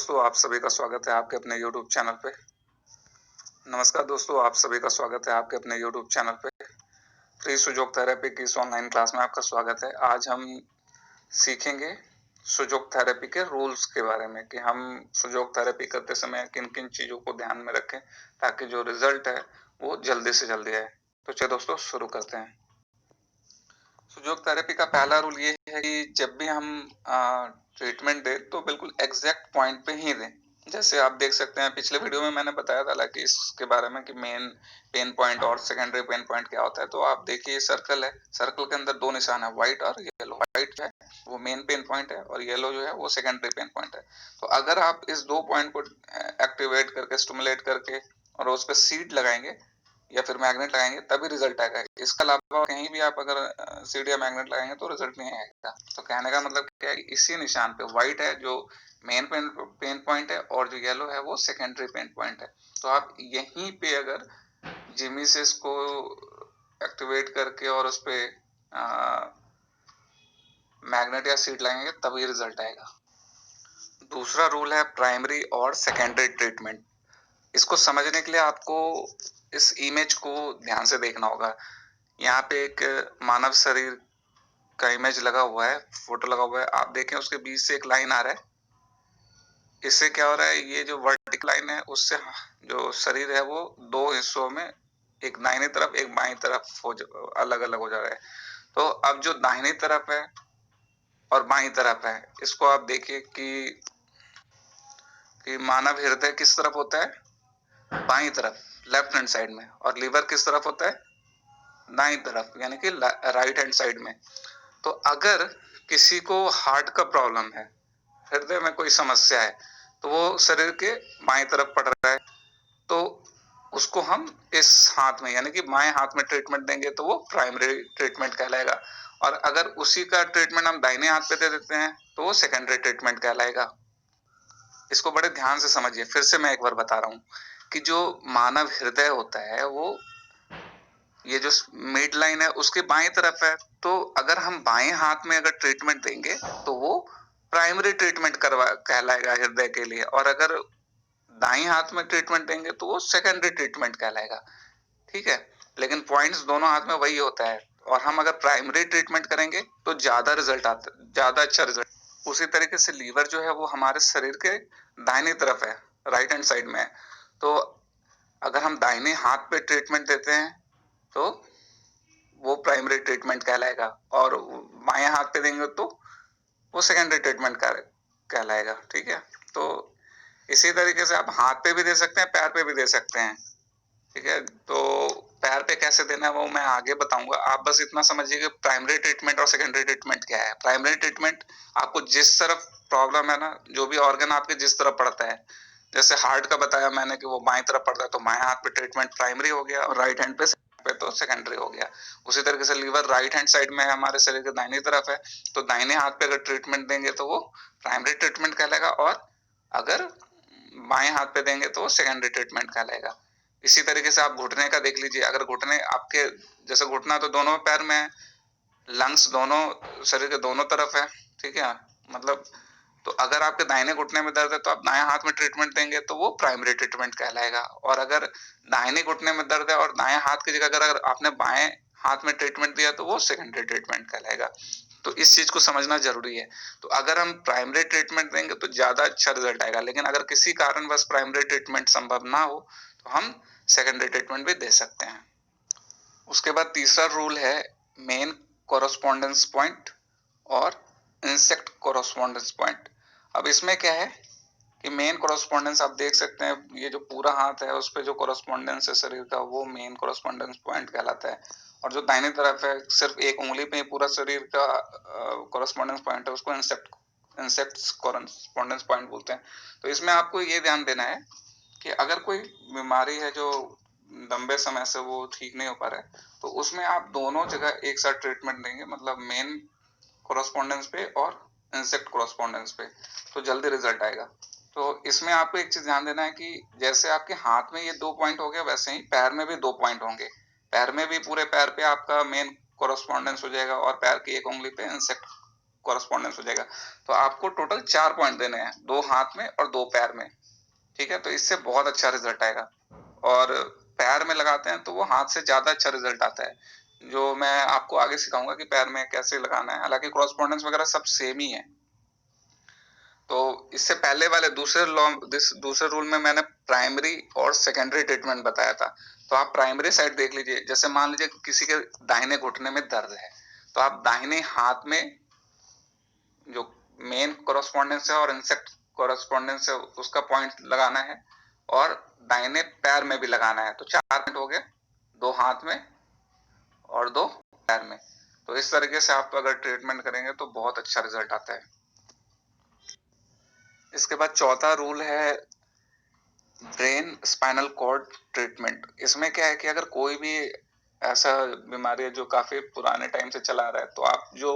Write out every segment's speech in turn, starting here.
दोस्तों, आप सभी का स्वागत है आपके अपने YouTube चैनल पे। नमस्कार दोस्तों, आप सभी का स्वागत है आपके अपने YouTube चैनल पे। फ्री सुजोग थेरेपी की इस ऑनलाइन क्लास में आपका स्वागत है। आज हम सीखेंगे सुजोग थेरेपी के रूल्स के बारे में कि हम सुजोग थेरेपी करते समय किन-किन चीज़ों को ध्यान में रखें ताकि जो रिजल्ट है वो जल्दी से जल्दी आए। तो चलिए दोस्तों शुरू करते हैं। सुजोग थेरेपी का पहला रूल ये है कि जब भी हम ट्रीटमेंट दें तो बिल्कुल एग्जैक्ट पॉइंट पे ही दें। जैसे आप देख सकते हैं पिछले वीडियो में मैंने बताया था कि इसके बारे में कि मेन पेन पॉइंट और सेकेंडरी पेन पॉइंट क्या होता है। तो आप देखिए सर्कल है, सर्कल के अंदर दो निशान है, व्हाइट और येलो। व्हाइट जो है वो मेन पेन पॉइंट है और येलो जो है वो सेकेंडरी पेन पॉइंट है। तो अगर आप इस दो पॉइंट को एक्टिवेट करके स्टिमुलेट करके और उस पर सीड लगाएंगे या फिर मैग्नेट लगाएंगे तभी रिजल्ट आएगा। इसके अलावा कहीं भी आप अगर सीड या मैग्नेट लगाएंगे तो रिजल्ट नहीं आएगा। तो कहने का मतलब क्या है कि इसी निशान पे व्हाइट है जो मेन पेन पॉइंट है और जो येलो है वो सेकेंडरी पेन पॉइंट है। तो आप यहीं पे अगर जिमीसिस को एक्टिवेट करके और उस पे मैग्नेट या सीड लगाएंगे तभी रिजल्ट आएगा। दूसरा रूल है प्राइमरी और सेकेंडरी ट्रीटमेंट। इसको समझने के लिए आपको इस इमेज को ध्यान से देखना होगा। यहाँ पे एक मानव शरीर का इमेज लगा हुआ है, फोटो लगा हुआ है। आप देखें उसके बीच से एक लाइन आ रहा है। इससे क्या हो रहा है, ये जो वर्टिकल लाइन है उससे जो शरीर है वो दो हिस्सों में, एक दाहिनी तरफ एक बाईं तरफ अलग अलग हो जा रहा है। तो अब जो दाहिनी तरफ है और बाईं तरफ है, इसको आप देखिए कि मानव हृदय किस तरफ होता है, बाईं तरफ लेफ्ट हैंड साइड में, और लीवर किस तरफ होता है, दाईं तरफ यानी कि राइट हैंड साइड में। तो अगर किसी को हार्ट का प्रॉब्लम है, हृदय में कोई समस्या है, तो वो शरीर के बाईं तरफ पड़ रहा है, तो उसको हम इस हाथ में यानी कि बाएं हाथ में ट्रीटमेंट देंगे तो वो प्राइमरी ट्रीटमेंट कहलाएगा। और अगर उसी का ट्रीटमेंट हम दाहिने हाथ पे दे देते हैं तो वो सेकेंडरी ट्रीटमेंट कहलाएगा। इसको बड़े ध्यान से समझिए। फिर से मैं एक बार बता रहा हूँ कि जो मानव हृदय होता है वो ये जो मिड लाइन है उसके बाएं तरफ है। तो अगर हम बाएं हाथ में अगर ट्रीटमेंट देंगे तो वो प्राइमरी ट्रीटमेंट कहलाएगा हृदय के लिए, और अगर दाएं हाथ में ट्रीटमेंट देंगे तो वो सेकेंडरी ट्रीटमेंट कहलाएगा। ठीक है, लेकिन पॉइंट्स दोनों हाथ में वही होता है। और हम अगर प्राइमरी ट्रीटमेंट करेंगे तो ज्यादा रिजल्ट आता है, ज्यादा अच्छा रिजल्ट। उसी तरीके से लीवर जो है वो हमारे शरीर के दाहिनी तरफ है, राइट हैंड साइड में है। तो अगर हम दाहिने हाथ पे ट्रीटमेंट देते हैं तो वो प्राइमरी ट्रीटमेंट कहलाएगा, और बाएं हाथ पे देंगे तो वो सेकेंडरी ट्रीटमेंट कहलाएगा। ठीक है, तो इसी तरीके से आप हाथ पे भी दे सकते हैं, पैर पे भी दे सकते हैं। ठीक है, तो पैर पे कैसे देना है वो मैं आगे बताऊंगा। आप बस इतना समझिए कि प्राइमरी ट्रीटमेंट और सेकेंडरी ट्रीटमेंट क्या है। प्राइमरी ट्रीटमेंट आपको जिस तरफ प्रॉब्लम है ना, जो भी ऑर्गन आपके जिस तरफ पड़ता है, जैसे हार्ट का बताया मैंने कि वो बाएं तरफ पड़ता है तो बाएं हाथ पे ट्रीटमेंट प्राइमरी हो गया और राइट हैंड पे तो सेकेंडरी हो गया। उसी तरीके से लीवर राइट हैंड साइड में है, हमारे शरीर के दाहिनी तरफ है, तो दाहिने हाथ पे अगर ट्रीटमेंट देंगे तो वो प्राइमरी ट्रीटमेंट कहलाएगा, और अगर बाएं हाथ पे देंगे तो सेकेंडरी ट्रीटमेंट कहलाएगा। इसी तरीके से आप घुटने का देख लीजिए। अगर घुटने आपके जैसे घुटना तो दोनों पैर में है, लंग्स दोनों शरीर के दोनों तरफ है। ठीक है, मतलब तो अगर आपके दाहिने घुटने में दर्द है तो आप दाएं हाथ में ट्रीटमेंट देंगे तो वो प्राइमरी ट्रीटमेंट कहलाएगा। और अगर दाहिने घुटने में दर्द है और दाएं हाथ की जगह अगर आपने बाएं हाथ में ट्रीटमेंट दिया तो वो सेकेंडरी ट्रीटमेंट कहलाएगा। तो इस चीज को समझना जरूरी है। तो अगर हम प्राइमरी ट्रीटमेंट देंगे तो ज्यादा अच्छा रिजल्ट आएगा, लेकिन अगर किसी कारणवश प्राइमरी ट्रीटमेंट संभव ना हो तो हम सेकेंडरी ट्रीटमेंट भी दे सकते हैं। उसके बाद तीसरा रूल है मेन कोरोस्पोंडेंस पॉइंट और इंसेक्ट कोरोस्पोंडेंस पॉइंट। अब इसमें क्या है कि मेन कोरोस्पोंडेंस आप देख सकते हैं, ये जो पूरा हाथ है उस पे जो कोरोस्पोंडेंस है शरीर का वो मेन कोरोस्पोंडेंस पॉइंट कहलाता है। और जो दाहिनी तरफ है सिर्फ एक उंगली पे पूरा शरीर का कोरोस्पोंडेंस पॉइंट है, उसको इंसेक्ट्स कोरोस्पोंडेंस पॉइंट बोलते हैं। तो इसमें आपको ये ध्यान देना है कि अगर कोई बीमारी है जो लंबे समय से वो ठीक नहीं हो पा रहा है तो उसमें आप दोनों जगह एक साथ ट्रीटमेंट देंगे, मतलब मेन कोरोस्पोंडेंस पे और इंसेक्ट कोरोस्पोंडेंस पे, तो जल्दी रिजल्ट आएगा। तो इसमें आपको एक चीज ध्यान देना है कि जैसे आपके हाथ में ये 2 पॉइंट हो गए वैसे ही पैर में भी 2 पॉइंट होंगे। पैर में भी पूरे पैर पे आपका मेन कोरोस्पोंडेंस हो जाएगा और पैर की एक उंगली पे इंसेक्ट कॉरस्पॉन्डेंस हो जाएगा। तो आपको टोटल 4 पॉइंट देने हैं, 2 हाथ में और 2 पैर में, ठीक है? तो इससे बहुत अच्छा रिजल्ट आएगा। और पैर में लगाते हैं तो वो हाथ से ज़्यादा अच्छा रिजल्ट आता है, जो मैं आपको आगे सिखाऊँगा कि पैर में कैसे लगाना है। हालाँकि कॉरस्पॉन्डेंस वगैरह सब सेम ही है। तो इससे पहले वाले दूसरे रूल में मैंने प्राइमरी और सेकेंडरी ट्रीटमेंट बताया था। तो आप प्राइमरी साइड देख लीजिए। जैसे मान लीजिए किसी के दाहिने घुटने में दर्द है, तो आप दाहिने हाथ में जो मेन कॉरस्पॉन्डेंस है और इंसेक्ट कॉरस्पॉन्डेंस है उसका पॉइंट लगाना है, और दाहिने पैर में भी लगाना है। तो 4 पॉइंट हो गए, 2 हाथ में और 2 पैर में। तो इस तरीके से आप अगर ट्रीटमेंट करेंगे तो बहुत अच्छा रिजल्ट आता है। इसके बाद चौथा रूल है ब्रेन स्पाइनल कॉर्ड ट्रीटमेंट। इसमें क्या है कि अगर कोई भी ऐसा बीमारी है जो काफी पुराने टाइम से चला आ रहा है, तो आप जो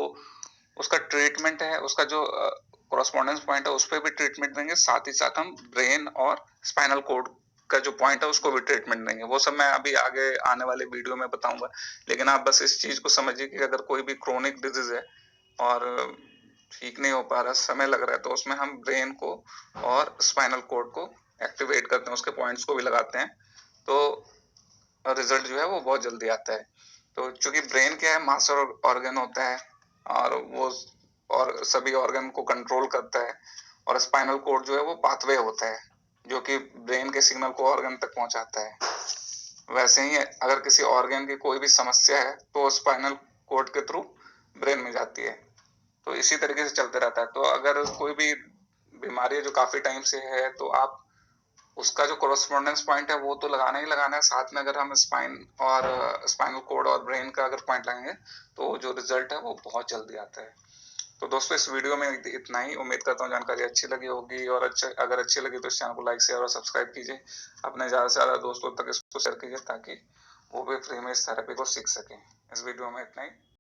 उसका ट्रीटमेंट है, उसका जो कॉरस्पॉन्डेंस पॉइंट है उस पर भी ट्रीटमेंट देंगे, साथ ही साथ हम ब्रेन और स्पाइनल कॉर्ड का जो पॉइंट है उसको भी ट्रीटमेंट देंगे। वो सब मैं अभी आगे आने वाले वीडियो में बताऊंगा, लेकिन आप बस इस चीज को समझिए कि अगर कोई भी क्रोनिक डिजीज है और ठीक नहीं हो पा रहा, समय लग रहा है, तो उसमें हम ब्रेन को और स्पाइनल कॉर्ड को एक्टिवेट करते हैं, उसके पॉइंट्स को भी लगाते हैं, तो रिजल्ट जो है वो बहुत जल्दी आता है। तो चूंकि ब्रेन क्या है, मास्टर ऑर्गन होता है और वो और सभी ऑर्गन को कंट्रोल करता है, और स्पाइनल कॉर्ड जो है वो पाथवे होता है जो कि ब्रेन के सिग्नल को ऑर्गन तक पहुंचाता है। वैसे ही अगर किसी ऑर्गन की कोई भी समस्या है तो स्पाइनल कॉर्ड के थ्रू ब्रेन में जाती है। तो इसी तरीके से चलते रहता है। तो अगर कोई भी बीमारी है जो काफी टाइम से है, तो आप उसका जो कॉरस्पॉन्डेंस पॉइंट है वो तो लगाना ही लगाना है, साथ में अगर हम स्पाइनल कॉर्ड और ब्रेन का अगर पॉइंट लगाएंगे तो जो रिजल्ट है वो बहुत जल्दी आता है। तो दोस्तों इस वीडियो में इतना ही। उम्मीद करता हूँ जानकारी अच्छी लगी होगी, और अगर अच्छी लगी तो इस चैनल को लाइक शेयर और सब्सक्राइब कीजिए। अपने ज्यादा से ज्यादा दोस्तों तक इसको शेयर कीजिए ताकि वो भी फ्री में इस थेरेपी को सीख सकें। इस वीडियो में इतना ही।